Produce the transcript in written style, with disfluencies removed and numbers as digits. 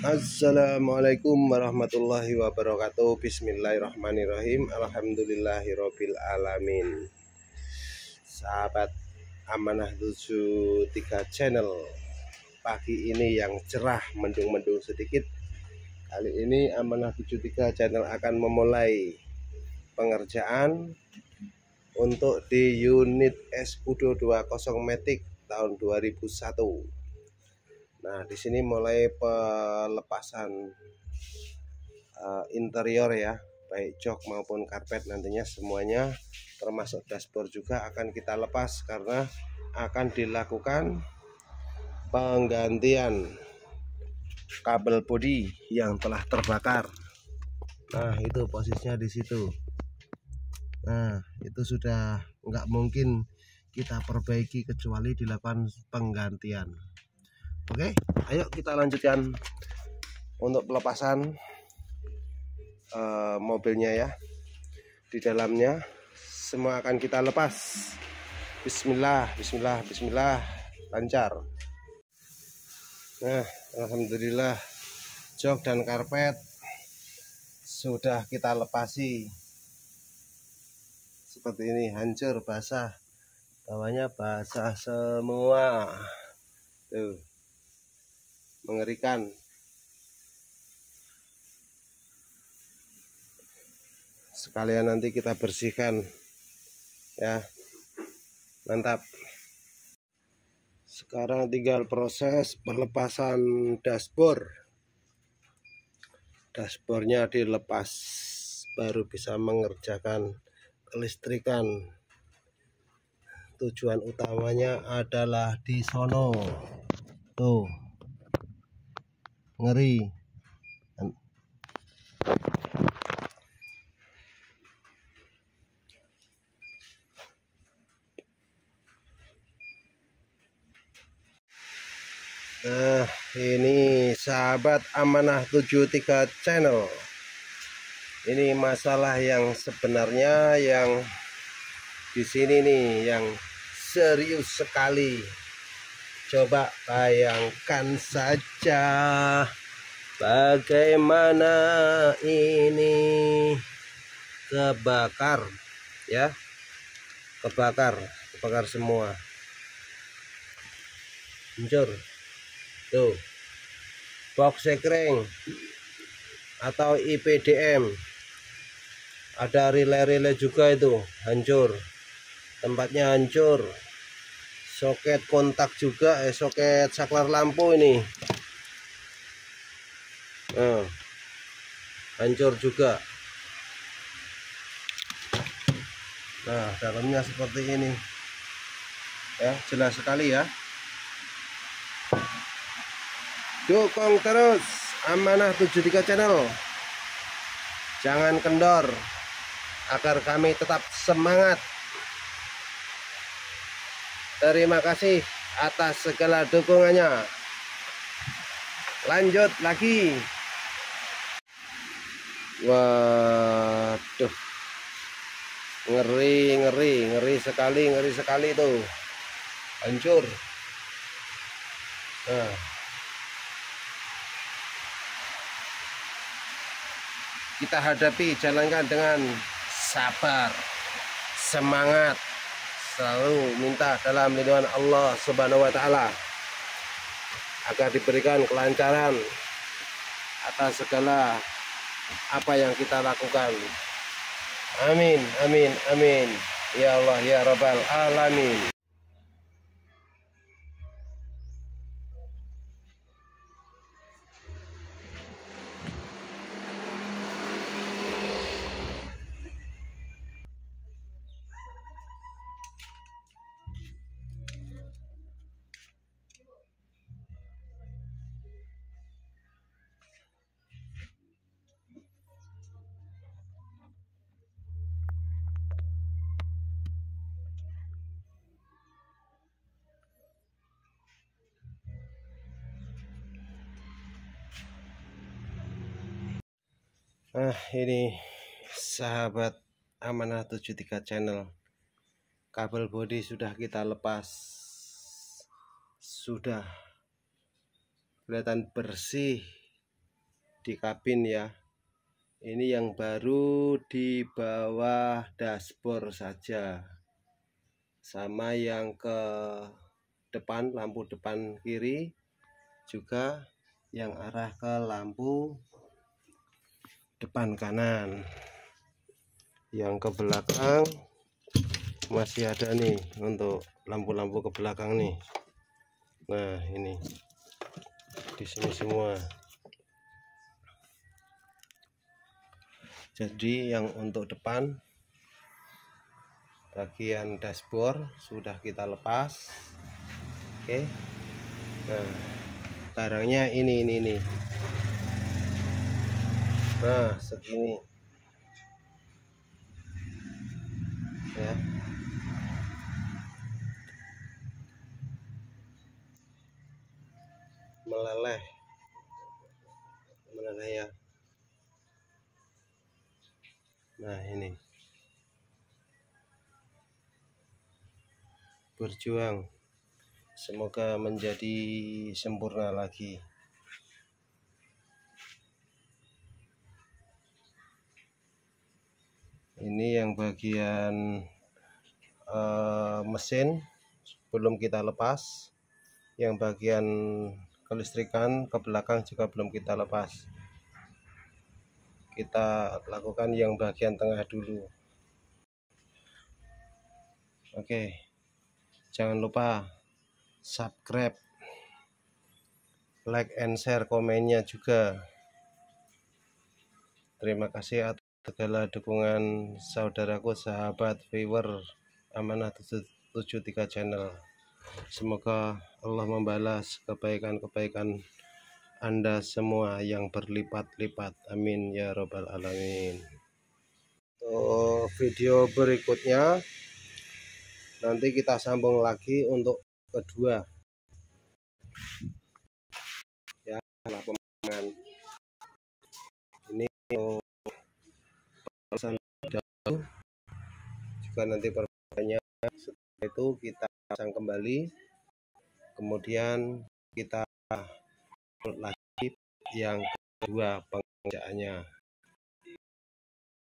Assalamualaikum warahmatullahi wabarakatuh. Bismillahirrahmanirrahim. Alhamdulillahirabbil alamin. Sahabat Amanah 73 channel, pagi ini yang cerah, mendung-mendung sedikit. Kali ini Amanah 73 channel akan memulai pengerjaan untuk di unit Escudo 20 Matic tahun 2001. Nah, di sini mulai pelepasan interior ya, baik jok maupun karpet, nantinya semuanya termasuk dashboard juga akan kita lepas karena akan dilakukan penggantian kabel bodi yang telah terbakar. Nah, itu posisinya di situ. Nah, itu sudah nggak mungkin kita perbaiki kecuali dilakukan penggantian. Oke, ayo kita lanjutkan untuk pelepasan mobilnya ya. Di dalamnya semua akan kita lepas. Bismillah, bismillah, bismillah, lancar. Nah, alhamdulillah jok dan karpet sudah kita lepasi. Seperti ini, hancur, basah, bawahnya basah semua. Tuh, mengerikan. Sekalian nanti kita bersihkan ya, mantap. Sekarang tinggal proses pelepasan dashboard. Dashboardnya dilepas baru bisa mengerjakan kelistrikan. Tujuan utamanya adalah di sono. Tuh, ngeri. Nah, ini sahabat Amanah 73 channel. Ini masalah yang sebenarnya yang di sini nih yang serius sekali. Coba bayangkan saja bagaimana ini kebakar ya. Kebakar semua. Hancur. Tuh, box sekring atau IPDM, ada relay juga itu hancur, tempatnya hancur. Soket kontak juga, soket saklar lampu ini hancur juga. Nah, dalamnya seperti ini ya, jelas sekali ya. Dukung terus Amanah 73 channel, jangan kendor agar kami tetap semangat. Terima kasih atas segala dukungannya. Lanjut lagi. Waduh, ngeri sekali tuh, hancur. Nah, kita hadapi, jalankan dengan sabar, semangat, selalu minta dalam lindungan Allah Subhanahu wa Ta'ala agar diberikan kelancaran atas segala apa yang kita lakukan. Amin, amin, amin. Ya Allah, ya Rabbal alamin. Nah, ini sahabat Amanah 73 channel, kabel bodi sudah kita lepas, sudah kelihatan bersih di kabin ya. Ini yang baru di bawah dashboard saja, sama yang ke depan, lampu depan kiri juga, yang arah ke lampu depan kanan. Yang ke belakang masih ada nih untuk lampu-lampu ke belakang nih. Nah, ini di sini semua. Jadi yang untuk depan bagian dashboard sudah kita lepas. Oke. Nah, barangnya ini. Nah, segini ya. Meleleh ya. Nah, ini berjuang, semoga menjadi sempurna lagi. Ini yang bagian mesin belum kita lepas, yang bagian kelistrikan ke belakang juga belum kita lepas. Kita lakukan yang bagian tengah dulu. Oke, jangan lupa subscribe, like and share, komennya juga. Terima kasih atas segala dukungan saudaraku, sahabat, viewer Amanah 73 channel. Semoga Allah membalas kebaikan-kebaikan Anda semua yang berlipat-lipat. Amin ya robbal alamin. Untuk video berikutnya nanti kita sambung lagi untuk kedua ya, pemandangan ini juga nanti perbedaannya. Setelah itu kita pasang kembali, kemudian kita lagi yang kedua pengerjaannya.